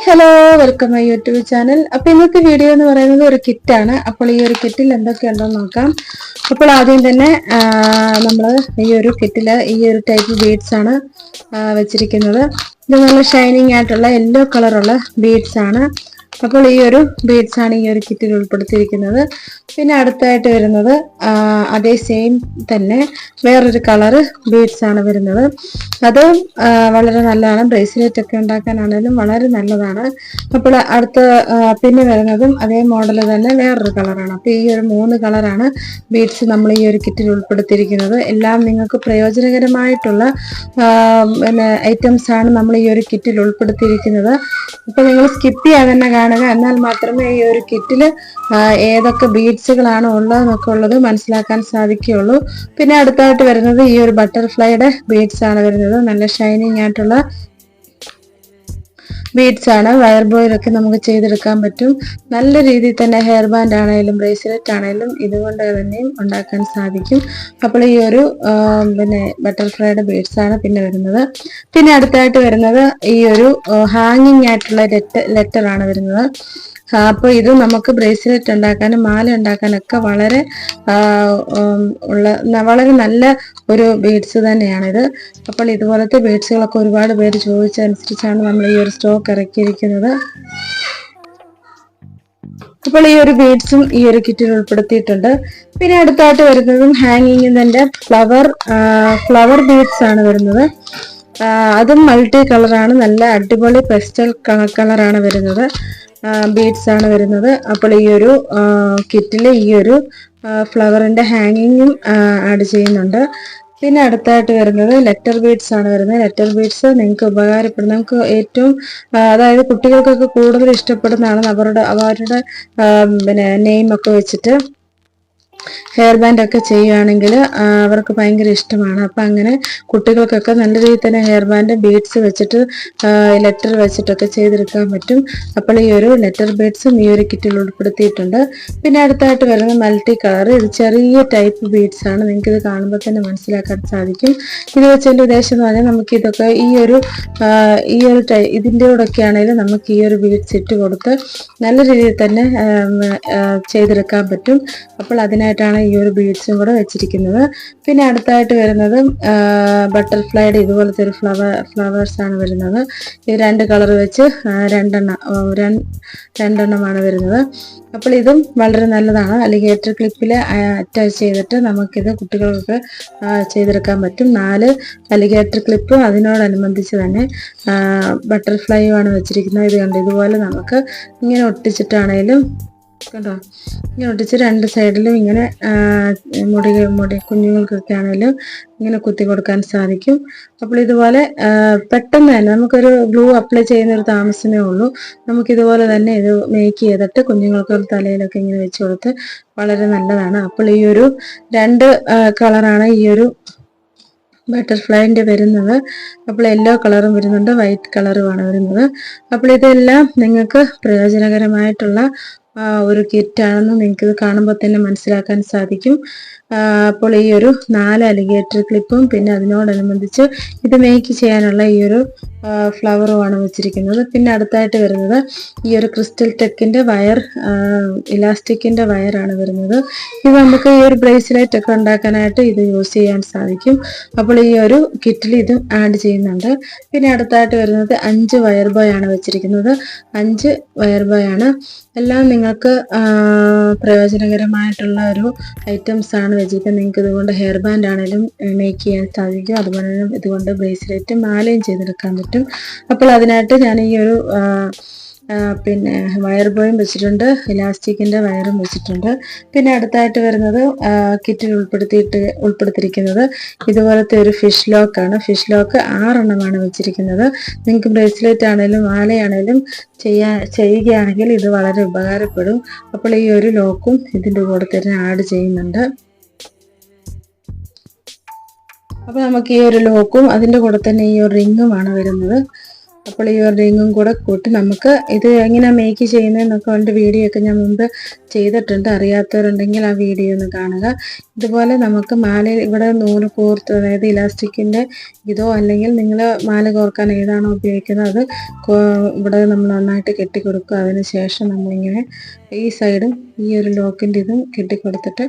Hello, welcome my YouTube channel. അപ്പോൾ ഇന്നത്തെ video എന്ന് പറയുന്നത് ഒരു കിറ്റാണ്. അപ്പോൾ ഈ ഒരു കിറ്റിൽ എന്തൊക്കെയുണ്ടെന്ന് നോക്കാം. അപ്പോൾ ആദ്യം തന്നെ നമ്മൾ ഈ ഒരു കിറ്റിൽ ഈ ഒരു ടൈപ്പ് ബീഡ്സ് ആണ് വെച്ചിരിക്കുന്നത്. ഇത് നല്ല ഷൈനിങ് ആയിട്ടുള്ള യെല്ലോ കളറുള്ള ബീഡ്സ് ആണ്. അപ്പോൾ ഈ ഒരു ബീഡ്സ് ആണ് ഈ ഒരു കിറ്റിൽ ഉൾപ്പെടുത്തിയിരിക്കുന്നത്. പിന്നെ അടുത്തായിട്ട് വരുന്നത് അതേ സെയിം തന്നെ വേറൊരു കളറ് ബീഡ്സ് ആണ് വരുന്നത്. അത് വളരെ നല്ലതാണ്. ബ്രേസ്ലെറ്റ് ഒക്കെ ഉണ്ടാക്കാനാണെങ്കിലും വളരെ നല്ലതാണ്. അപ്പോൾ അടുത്ത പിന്നെ വരുന്നതും അതേ മോഡൽ തന്നെ വേറൊരു കളറാണ്. അപ്പോൾ ഈ ഒരു 3 കളറാണ് ബീഡ്സ് നമ്മൾ ഈ ഒരു കിറ്റിൽ ഉൾപ്പെടുത്തിയിരിക്കുന്നത്. എല്ലാം നിങ്ങൾക്ക് പ്രയോജനകരമായിട്ടുള്ള പിന്നെ ഐറ്റംസ് ആണ് നമ്മൾ ഈ ഒരു കിറ്റിൽ ഉൾപ്പെടുത്തിയിരിക്കുന്നത്. അപ്പോൾ നിങ്ങൾ സ്കിപ്പ് ചെയ്യാതെ തന്നെ കാണുക, എന്നാൽ മാത്രമേ ഈ ഒരു കിറ്റിൽ ഏതൊക്കെ ബീഡ്സുകളാണ് ഉള്ളതെന്നൊക്കെ ഉള്ളത് മനസ്സിലാക്കാൻ സാധിക്കുകയുള്ളൂ. പിന്നെ അടുത്തായിട്ട് വരുന്നത് ഈ ഒരു ബട്ടർഫ്ലൈയുടെ ബീഡ്സ് ആണ് വരുന്നത്. നല്ല ഷൈനിങ് ആയിട്ടുള്ള ബീഡ്സ് ആണ്. വയർ ബോയിലൊക്കെ നമുക്ക് ചെയ്തെടുക്കാൻ പറ്റും. നല്ല രീതിയിൽ തന്നെ ഹെയർ ബാൻഡ് ആണെങ്കിലും ബ്രേസ്ലെറ്റ് ആണെങ്കിലും ഇതുകൊണ്ട് തന്നെയും ഉണ്ടാക്കാൻ സാധിക്കും. അപ്പോൾ ഈ ഒരു പിന്നെ ബട്ടർഫ്ലൈയുടെ ബീഡ്സ് ആണ് പിന്നെ വരുന്നത്. പിന്നെ അടുത്തായിട്ട് വരുന്നത് ഈ ഒരു ഹാങ്ങിങ് ആയിട്ടുള്ള ലെറ്റർ ആണ് വരുന്നത്. അപ്പോൾ ഇത് നമുക്ക് ബ്രേസ്ലെറ്റ് ഉണ്ടാക്കാനും മാല ഉണ്ടാക്കാനൊക്കെ വളരെ വളരെ നല്ല ഒരു ബീഡ്സ് തന്നെയാണിത്. അപ്പോൾ ഇതുപോലത്തെ ബീഡ്സുകളൊക്കെ ഒരുപാട് പേര് ചോദിച്ചനുസരിച്ചാണ് നമ്മൾ ഈ ഒരു സ്റ്റോക്ക് ഇറക്കിയിരിക്കുന്നത്. അപ്പോൾ ഈ ഒരു ബീഡ്സും ഈ ഒരു കിറ്റിൽ ഉൾപ്പെടുത്തിയിട്ടുണ്ട്. പിന്നെ അടുത്തായിട്ട് വരുന്നതും ഹാങ്ങിങ് തന്നെ ഫ്ലവർ ബീഡ്സ് ആണ് വരുന്നത്. അതും മൾട്ടി കളറാണ്. നല്ല അടിപൊളി പെസ്റ്റൽ കളറാണ് വരുന്നത്. ബീഡ്സ് ആണ് വരുന്നത്. അപ്പോൾ ഈ ഒരു കിറ്റിൽ ഈ ഒരു ഫ്ലവറിന്റെ ഹാങ്ങിങ്ങും ആഡ് ചെയ്യുന്നുണ്ട്. പിന്നെ അടുത്തായിട്ട് വരുന്നത് ലെറ്റർ ബീഡ്സ് ആണ് വരുന്നത്. ലെറ്റർ ബീഡ്സ് നിങ്ങൾക്ക് ഉപകാരപ്പെടും. നമുക്ക് ഏറ്റവും അതായത് കുട്ടികൾക്കൊക്കെ കൂടുതൽ ഇഷ്ടപ്പെടുന്നതാണ്. അവരുടെ പിന്നെ നെയിം ഒക്കെ വെച്ചിട്ട് ഹെയർ ബാൻഡ് ഒക്കെ ചെയ്യുകയാണെങ്കിൽ അവർക്ക് ഭയങ്കര ഇഷ്ടമാണ്. അപ്പം അങ്ങനെ കുട്ടികൾക്കൊക്കെ നല്ല രീതിയിൽ തന്നെ ഹെയർ ബാൻഡ് ബീഡ്സ് വെച്ചിട്ട് ലെറ്റർ വെച്ചിട്ടൊക്കെ ചെയ്തെടുക്കാൻ പറ്റും. അപ്പോൾ ഈ ഒരു ലെറ്റർ ബീഡ്സും ഈ ഒരു കിറ്റിൽ ഉൾപ്പെടുത്തിയിട്ടുണ്ട്. പിന്നെ അടുത്തായിട്ട് വരുന്ന മൾട്ടി കളർ, ഇത് ചെറിയ ടൈപ്പ് ബീഡ്സ് ആണ്. നിങ്ങൾക്ക് ഇത് കാണുമ്പോൾ തന്നെ മനസ്സിലാക്കാൻ സാധിക്കും. ഇത് വെച്ചതിൻ്റെ ഉദ്ദേശം എന്ന് പറഞ്ഞാൽ നമുക്ക് ഇതൊക്കെ ഈ ഒരു ഇതിൻ്റെ കൂടെയൊക്കെ ആണെങ്കിലും നമുക്ക് ഈ ഒരു ബീഡ്സ് ഇട്ട് കൊടുത്ത് നല്ല രീതിയിൽ തന്നെ ചെയ്തെടുക്കാൻ പറ്റും. അപ്പോൾ അതിനായിട്ടാണ് ഈ ഒരു ബീഡ്സും കൂടെ വെച്ചിരിക്കുന്നത്. പിന്നെ അടുത്തായിട്ട് വരുന്നത് ബട്ടർഫ്ലൈയുടെ ഇതുപോലത്തെ ഒരു ഫ്ലവേഴ്സ് ആണ് വരുന്നത്. ഇത് 2 കളർ വെച്ച് രണ്ടെണ്ണമാണ് വരുന്നത്. അപ്പോൾ ഇതും വളരെ നല്ലതാണ്. അലിഗേറ്റർ ക്ലിപ്പിൽ അറ്റാച്ച് ചെയ്തിട്ട് നമുക്കിത് കുട്ടികൾക്ക് ചെയ്തെടുക്കാൻ പറ്റും. 4 അലിഗേറ്റർ ക്ലിപ്പും അതിനോടനുബന്ധിച്ച് തന്നെ ബട്ടർഫ്ലൈയുമാണ് വെച്ചിരിക്കുന്നത്. ഇത് കണ്ട് ഇതുപോലെ നമുക്ക് ഇങ്ങനെ ഒട്ടിച്ചിട്ടാണേലും കണ്ടോ, ഇങ്ങനെ ഒട്ടിച്ച് 2 സൈഡിലും ഇങ്ങനെ മുടി കുഞ്ഞുങ്ങൾക്കൊക്കെ ആണെങ്കിലും ഇങ്ങനെ കുത്തി കൊടുക്കാൻ സാധിക്കും. അപ്പോൾ ഇതുപോലെ പെട്ടെന്ന് തന്നെ നമുക്കൊരു ഗ്ലൂ അപ്ലൈ ചെയ്യുന്ന ഒരു താമസമേ ഉള്ളൂ. നമുക്കിതുപോലെ തന്നെ ഇത് മേക്ക് ചെയ്തിട്ട് കുഞ്ഞുങ്ങൾക്ക് തലയിലൊക്കെ ഇങ്ങനെ വെച്ച് കൊടുത്ത് വളരെ നല്ലതാണ്. അപ്പോൾ ഈ ഒരു 2 കളറാണ് ഈ ഒരു ബട്ടർഫ്ലൈൻ്റെ വരുന്നത്. അപ്പോൾ യെല്ലോ കളറും വരുന്നുണ്ട്, വൈറ്റ് കളറുമാണ് വരുന്നത്. അപ്പോൾ ഇതെല്ലാം നിങ്ങൾക്ക് പ്രയോജനകരമായിട്ടുള്ള ഒരു കിറ്റാണെന്ന് നിങ്ങൾക്ക് ഇത് കാണുമ്പോൾ തന്നെ മനസ്സിലാക്കാൻ സാധിക്കും. അപ്പോൾ ഈ ഒരു 4 അലിഗേറ്റർ ക്ലിപ്പും പിന്നെ അതിനോടനുബന്ധിച്ച് ഇത് മേക്ക് ചെയ്യാനുള്ള ഈ ഒരു ഫ്ലവറുമാണ് വെച്ചിരിക്കുന്നത്. പിന്നെ അടുത്തായിട്ട് വരുന്നത് ഈ ഒരു ക്രിസ്റ്റൽ ടെക്കിന്റെ വയർ, ഇലാസ്റ്റിക്കിന്റെ വയറാണ് വരുന്നത്. ഇത് നമുക്ക് ഈ ഒരു ബ്രേസ്ലെറ്റ് ഒക്കെ ഉണ്ടാക്കാനായിട്ട് ഇത് യൂസ് ചെയ്യാൻ സാധിക്കും. അപ്പോൾ ഈ ഒരു കിറ്റിൽ ഇത് ആഡ് ചെയ്യുന്നുണ്ട്. പിന്നെ അടുത്തായിട്ട് വരുന്നത് 5 വയർ ബോയ് ആണ് വെച്ചിരിക്കുന്നത്. 5 വയർ ബോയ് ആണ്. എല്ലാം നിങ്ങൾക്ക് പ്രയോജനകരമായിട്ടുള്ള ഒരു ഐറ്റംസ് ആണ് വെച്ചിരിക്കുന്നത്. നിങ്ങൾക്ക് ഇതുകൊണ്ട് ഹെയർ ബാൻഡ് ആണെങ്കിലും മേക്ക് ചെയ്യാൻ സാധിക്കും. അതുപോലെ തന്നെ ഇതുകൊണ്ട് ബ്രേസ്ലെറ്റും മാലയും ചെയ്തെടുക്കാൻ പറ്റും. അപ്പോൾ അതിനായിട്ട് ഞാൻ ഈ ഒരു പിന്നെ വയർ ബോയും വെച്ചിട്ടുണ്ട്, ഇലാസ്റ്റിക്കിന്റെ വയറും വെച്ചിട്ടുണ്ട്. പിന്നെ അടുത്തായിട്ട് വരുന്നത് കിറ്റിൽ ഉൾപ്പെടുത്തിയിരിക്കുന്നത് ഇതുപോലത്തെ ഒരു ഫിഷ് ലോക്കാണ്. ഫിഷ് ലോക്ക് 6 എണ്ണമാണ് വെച്ചിരിക്കുന്നത്. നിങ്ങൾക്ക് ബ്രേസ്ലെറ്റ് ആണെങ്കിലും മാലയാണെങ്കിലും ചെയ്യുകയാണെങ്കിൽ ഇത് വളരെ ഉപകാരപ്പെടും. അപ്പോൾ ഈ ഒരു ലോക്കും ഇതിൻ്റെ കൂടെ തന്നെ ആഡ് ചെയ്യുന്നുണ്ട്. അപ്പോൾ നമുക്ക് ഈ ഒരു ലോക്കും അതിൻ്റെ കൂടെ തന്നെ ഈ ഒരു റിങ്ങുമാണ് വരുന്നത്. അപ്പോൾ ഈ ഒരു റിങ്ങും കൂടെ കൂട്ടി നമുക്ക് ഇത് എങ്ങനെ മേക്ക് ചെയ്യുന്നതെന്നൊക്കെ കൊണ്ട് വീഡിയോ ഒക്കെ ഞാൻ മുമ്പ് ചെയ്തിട്ടുണ്ട്. അറിയാത്തവരുണ്ടെങ്കിൽ ആ വീഡിയോ ഒന്ന് കാണുക. ഇതുപോലെ നമുക്ക് മാല ഇവിടെ നൂല് കോർത്ത്, അതായത് ഇലാസ്റ്റിക്കിൻ്റെ ഇതോ അല്ലെങ്കിൽ നിങ്ങൾ മാല കോർക്കാൻ ഏതാണോ ഉപയോഗിക്കുന്നത് അത് ഇവിടെ നമ്മൾ നന്നായിട്ട് കെട്ടിക്കൊടുക്കുക. അതിന് ശേഷം നമ്മളിങ്ങനെ ഈ സൈഡും ഈ ഒരു ലോക്കിൻ്റെ ഇതും കെട്ടിക്കൊടുത്തിട്ട്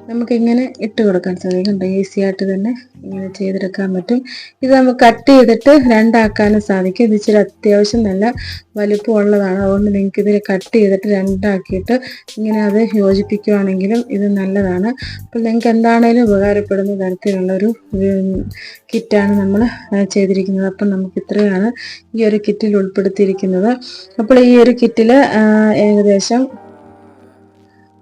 നമുക്കിങ്ങനെ ഇട്ട് കൊടുക്കാൻ സാധിക്കും. ഈസി ആയിട്ട് തന്നെ ഇങ്ങനെ ചെയ്തെടുക്കാൻ പറ്റും. ഇത് നമുക്ക് കട്ട് ചെയ്തിട്ട് രണ്ടാക്കാനും സാധിക്കും. ഇത് ഇച്ചിരി അത്യാവശ്യം നല്ല വലിപ്പമുള്ളതാണ്. അതുകൊണ്ട് നിങ്ങൾക്ക് ഇതിൽ കട്ട് ചെയ്തിട്ട് രണ്ടാക്കിയിട്ട് ഇങ്ങനെ അത് യോജിപ്പിക്കുകയാണെങ്കിലും ഇത് നല്ലതാണ്. അപ്പോൾ നിങ്ങൾക്ക് എന്താണേലും ഉപകാരപ്പെടുന്ന തരത്തിലുള്ളൊരു കിറ്റാണ് നമ്മൾ ചെയ്തിരിക്കുന്നത്. അപ്പം നമുക്ക് ഇത്രയാണ് ഈ ഒരു കിറ്റിൽ ഉൾപ്പെടുത്തിയിരിക്കുന്നത്. അപ്പോൾ ഈ ഒരു കിറ്റിൽ ഏകദേശം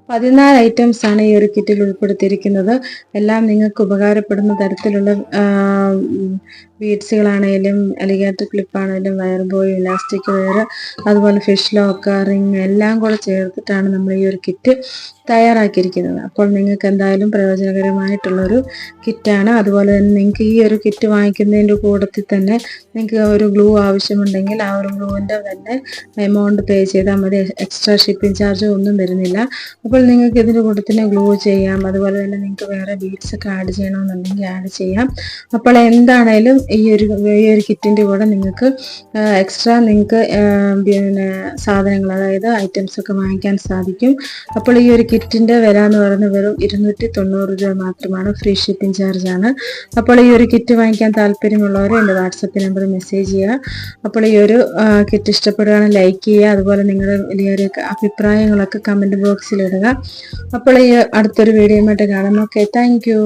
14 ഐറ്റംസ് ആണ് ഈ ഒരു കിറ്റിൽ ഉൾപ്പെടുത്തിയിരിക്കുന്നത്. എല്ലാം നിങ്ങൾക്ക് ഉപകാരപ്പെടുന്ന തരത്തിലുള്ള ബീഡ്സുകളാണേലും അലിഗേറ്റർ ക്ലിപ്പാണേലും വയർ ബോയ്, ഇലാസ്റ്റിക് വയർ, അതുപോലെ ഫിഷ് ലോക്ക്, റിങ് എല്ലാം കൂടെ ചേർത്തിട്ടാണ് നമ്മൾ ഈ ഒരു കിറ്റ് തയ്യാറാക്കിയിരിക്കുന്നത്. അപ്പോൾ നിങ്ങൾക്ക് എന്തായാലും പ്രയോജനകരമായിട്ടുള്ളൊരു കിറ്റാണ്. അതുപോലെ തന്നെ നിങ്ങൾക്ക് ഈ ഒരു കിറ്റ് വാങ്ങിക്കുന്നതിൻ്റെ കൂട്ടത്തിൽ തന്നെ നിങ്ങൾക്ക് ഒരു ഗ്ലൂ ആവശ്യമുണ്ടെങ്കിൽ ആ ഒരു ഗ്ലൂവിൻ്റെ തന്നെ എമൗണ്ട് പേ ചെയ്താൽ മതി. എക്സ്ട്രാ ഷിപ്പിംഗ് ചാർജ് ഒന്നും വരുന്നില്ല. അപ്പോൾ നിങ്ങൾക്ക് ഇതിൻ്റെ കൂട്ടത്തിന് ഗ്ലൂ ചെയ്യാം. അതുപോലെ തന്നെ നിങ്ങൾക്ക് വേറെ ബീഡ്സ് ഒക്കെ ആഡ് ചെയ്യണമെന്നുണ്ടെങ്കിൽ ആഡ് ചെയ്യാം. അപ്പോൾ എന്താണേലും ഈ ഒരു കിറ്റിൻ്റെ കൂടെ നിങ്ങൾക്ക് എക്സ്ട്രാ നിങ്ങൾക്ക് പിന്നെ സാധനങ്ങൾ, അതായത് ഐറ്റംസ് ഒക്കെ വാങ്ങിക്കാൻ സാധിക്കും. അപ്പോൾ ഈ ഒരു കിറ്റിൻ്റെ വില എന്ന് പറയുന്നത് വെറും 290 രൂപ മാത്രമാണ്. ഫ്രീ ഷിപ്പിംഗ് ചാർജ് ആണ്. അപ്പോൾ ഈ ഒരു കിറ്റ് വാങ്ങിക്കാൻ താല്പര്യമുള്ളവർ എൻ്റെ വാട്സപ്പ് നമ്പർ മെസ്സേജ് ചെയ്യുക. അപ്പോൾ ഈ ഒരു കിറ്റ് ഇഷ്ടപ്പെടുകയാണെങ്കിൽ ലൈക്ക് ചെയ്യുക. അതുപോലെ നിങ്ങളുടെ വലിയൊരു അഭിപ്രായങ്ങളൊക്കെ കമൻറ്റ് ബോക്സിൽ ഇടുക. അപ്പോൾ ഈ അടുത്തൊരു വീഡിയോയുമായിട്ട് കാണാം. Okay, thank you.